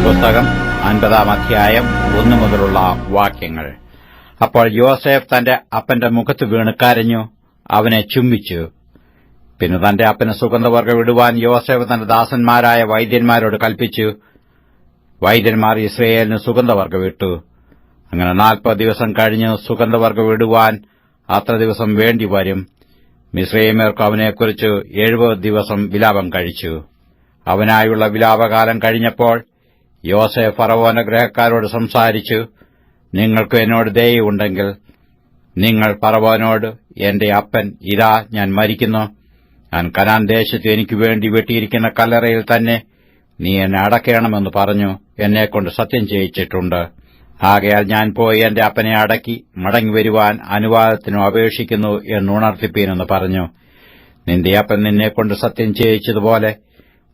പുസ്തകം 50-ാം അധ്യായം 1 മുതലുള്ള വാക്യങ്ങൾ. അപ്പോൾ യോസേഫ് തന്റെ അപ്പന്റെ മുഖത്ത് വീണ് കരഞ്ഞു, അവനെ ചുംബിച്ചു. പിന്നെ തന്റെ അപ്പന് സുഗന്ധവർഗ്ഗം ഇടുവാൻ യോസേഫ് തന്റെ ദാസന്മാരായ വൈദ്യന്മാരോട് കൽപ്പിച്ചു. വൈദ്യന്മാർ ഇസ്രയേലിന് സുഗന്ധവർഗ്ഗം ഇട്ടു. അങ്ങനെ 40 ദിവസം കഴിഞ്ഞ് സുഗന്ധവർഗ്ഗം ഇടുവാൻ അത്ര ദിവസം വേണ്ടിവരും. മിസ്രയീമ്യർക്ക് അവനെക്കുറിച്ച് 70 ദിവസം വിലാപം കഴിച്ചു. അവനായുള്ള വിലാപകാലം കഴിഞ്ഞപ്പോൾ യോസേഫ് ഫറവോന്റെ ഗൃഹക്കാരോട് സംസാരിച്ചു, നിങ്ങൾക്ക് എന്നോട് ദയയുണ്ടെങ്കിൽ നിങ്ങൾ ഫറവോനോട്, എന്റെ അപ്പൻ ഇതാ ഞാൻ മരിക്കുന്നു, ഞാൻ കനാൻ ദേശത്ത് എനിക്കുവേണ്ടി വെട്ടിയിരിക്കുന്ന കല്ലറയിൽ തന്നെ നീ എന്നെ അടക്കണമെന്ന് പറഞ്ഞു എന്നെക്കൊണ്ട് സത്യം ചെയ്യിച്ചിട്ടുണ്ട്. ആകയാൽ ഞാൻ പോയി എന്റെ അപ്പനെ അടക്കി മടങ്ങിവരുവാൻ അനുവാദത്തിനും അപേക്ഷിക്കുന്നു എന്നുണർത്തിപ്പീനെന്ന് പറഞ്ഞു. നിന്റെ അപ്പൻ നിന്നെക്കൊണ്ട് സത്യം ചെയ്യിച്ചതുപോലെ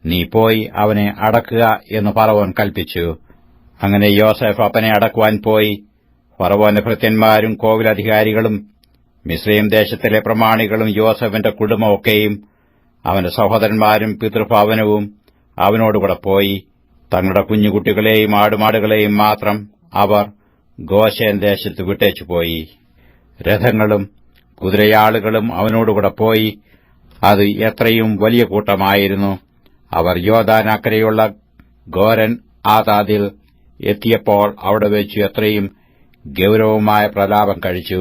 നീ പോയി അവനെ അടക്കുക എന്ന് ഫറവോൻ കൽപ്പിച്ചു. അങ്ങനെ യോസേഫ് അപ്പനെ അടക്കുവാൻ പോയി. ഫറവോന്റെ ഭൃത്യന്മാരും കോവിലധികാരികളും മിസ്രയീം ദേശത്തിലെ പ്രമാണികളും യോസേഫിന്റെ കുടുംബമൊക്കെയും അവന്റെ സഹോദരന്മാരും പിതൃഭവനവും അവനോടുകൂടെ പോയി. തങ്ങളുടെ കുഞ്ഞുകുട്ടികളെയും ആടുമാടുകളെയും മാത്രം അവർ ഗോശേൻ ദേശത്ത് വിട്ടേച്ചുപോയി. രഥങ്ങളും കുതിരയാളുകളും അവനോടുകൂടെ പോയി. അത് എത്രയും വലിയ കൂട്ടമായിരുന്നു. അവർ യോർദാൻ അക്കരെയുള്ള ഗോരൻ ആതാദിൽ എത്തിയപ്പോൾ അവിടെ വെച്ച് എത്രയും ഗൌരവമായ പ്രലാപം കഴിച്ചു.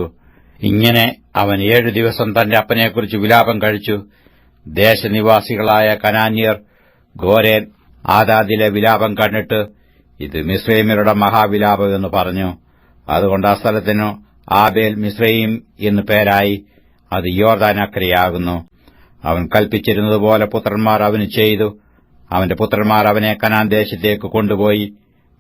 ഇങ്ങനെ അവൻ 7 ദിവസം തന്റെ അപ്പനെക്കുറിച്ച് വിലാപം കഴിച്ചു. ദേശനിവാസികളായ കനാന്യർ ഗോരൻ ആതാദിലെ വിലാപം കണ്ടിട്ട്, ഇത് മിസ്രയീമ്യരുടെ മഹാവിലാപം എന്ന് പറഞ്ഞു. അതുകൊണ്ട് ആ സ്ഥലത്തിനു ആബേൽ മിസ്രയീം എന്ന് പേരായി. അത് യോർദാൻ അക്കരെയാകുന്നു. അവൻ കൽപ്പിച്ചിരുന്നതുപോലെ പുത്രന്മാർ അവന് ചെയ്തു. അവന്റെ പുത്രന്മാർ അവനെ കനാൻ ദേശത്തേക്ക് കൊണ്ടുപോയി.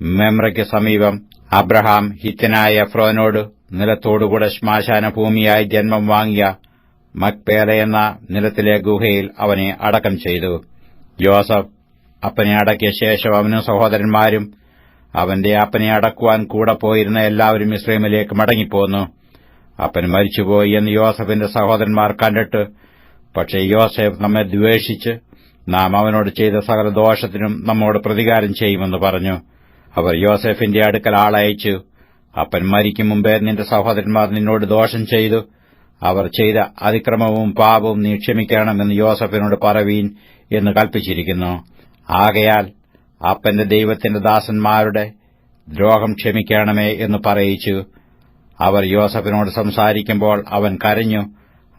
മെമ്രയ്ക്ക് സമീപം അബ്രഹാം ഹിത്യനായ എഫ്രോനോട് നിലത്തോടുകൂടെ ശ്മശാന ഭൂമിയായി ജന്മം വാങ്ങിയ മക്പേല എന്ന നിലത്തിലെ ഗുഹയിൽ അവനെ അടക്കം ചെയ്തു. യോസഫ് അപ്പനെ അടക്കിയ ശേഷം അവനും സഹോദരന്മാരും അവന്റെ അപ്പനെ അടക്കുവാൻ കൂടെ പോയിരുന്ന എല്ലാവരും മിസ്രയീമിലേക്ക് മടങ്ങിപ്പോന്നു. അപ്പൻ മരിച്ചുപോയി എന്ന് യോസഫിന്റെ സഹോദരന്മാർ കണ്ടിട്ട്, പക്ഷേ യോസേഫ് നമ്മെ ദ്വേഷിച്ച് നാം അവനോട് ചെയ്ത സകല ദോഷത്തിനും നമ്മോട് പ്രതികാരം ചെയ്യുമെന്ന് പറഞ്ഞു. അവർ യോസേഫിന്റെ അടുക്കൽ ആളയച്ചു, അപ്പൻ മരിക്കും മുമ്പേ നിന്റെ സഹോദരന്മാർ നിന്നോട് ദോഷം ചെയ്തു. അവർ ചെയ്ത അതിക്രമവും പാപവും നീ ക്ഷമിക്കണമെന്ന് യോസഫിനോട് പറവീൻ എന്ന് കൽപ്പിച്ചിരിക്കുന്നു. ആകയാൽ അപ്പന്റെ ദൈവത്തിന്റെ ദാസന്മാരുടെ ദ്രോഹം ക്ഷമിക്കണമേ എന്ന് പറയിച്ചു. അവർ യോസഫിനോട് സംസാരിക്കുമ്പോൾ അവൻ കരഞ്ഞു.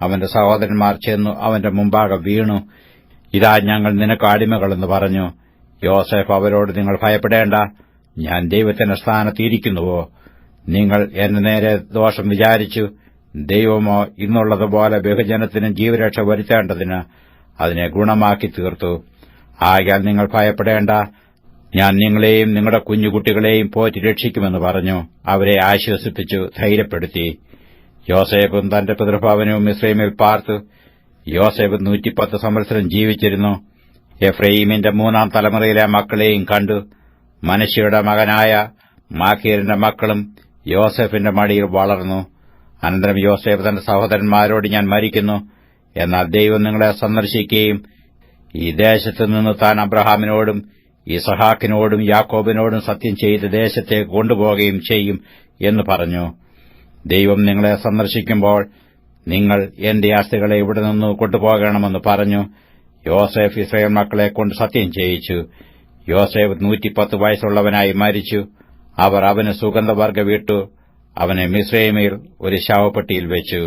അവന്റെ സഹോദരന്മാർ ചെന്നു അവന്റെ മുമ്പാകെ വീണു. ഇതാ ഞങ്ങൾ നിനക്ക് അടിമകളെന്ന് പറഞ്ഞു. യോസേഫ് അവരോട്, നിങ്ങൾ ഭയപ്പെടേണ്ട, ഞാൻ ദൈവത്തിന്റെ സ്ഥാനത്തിരിക്കുന്നുവോ? നിങ്ങൾ എന്റെ നേരെ ദോഷം വിചാരിച്ചു. ദൈവമോ ഇന്നുള്ളതുപോലെ ബഹുജനത്തിന് ജീവരക്ഷ വരുത്തേണ്ടതിന് അതിനെ ഗുണമാക്കി തീർത്തു. ആകയാൽ നിങ്ങൾ ഭയപ്പെടേണ്ട, ഞാൻ നിങ്ങളെയും നിങ്ങളുടെ കുഞ്ഞുകുട്ടികളെയും പോറ്റി രക്ഷിക്കുമെന്ന് പറഞ്ഞു. അവരെ ആശ്വസിപ്പിച്ചു ധൈര്യപ്പെടുത്തി. യോസേഫും തന്റെ പിതൃഭവനവും മിസ്രയീമിൽ പാർത്തു. യോസേഫ് 110 സംവത്സരം ജീവിച്ചിരുന്നു. എഫ്രയീമിന്റെ 3-ാം തലമുറയിലെ മക്കളെയും കണ്ടു. മനശ്ശെയുടെ മകനായ മാഖീരിന്റെ മക്കളും യോസേഫിന്റെ മടിയിൽ വളർന്നു. അനന്തരം യോസേഫ് തന്റെ സഹോദരന്മാരോട്, ഞാൻ മരിക്കുന്നു, എന്നാൽ ദൈവം നിങ്ങളെ സന്ദർശിക്കുകയും ഈ ദേശത്ത് നിന്ന് താൻ അബ്രഹാമിനോടും ഇസഹാക്കിനോടും യാക്കോബിനോടും സത്യം ചെയ്ത് ദേശത്തേക്ക് കൊണ്ടുപോകുകയും ചെയ്യും എന്ന് പറഞ്ഞു. ദൈവം നിങ്ങളെ സന്ദർശിക്കുമ്പോൾ നിങ്ങൾ എന്റെ ആസ്തികളെ ഇവിടെ നിന്ന് കൊണ്ടുപോകണമെന്ന് പറഞ്ഞു. യോസേഫ് ഇസ്രായേൽ മക്കളെ കൊണ്ട് സത്യം ചെയ്യിച്ചു. യോസേഫ് 110 വയസ്സുള്ളവനായി മരിച്ചു. അവർ അവന് സുഗന്ധവർഗ്ഗം ഇട്ടു. അവനെ മിസ്രയീമിൽ ഒരു ശവപ്പെട്ടിയിൽ വെച്ചു.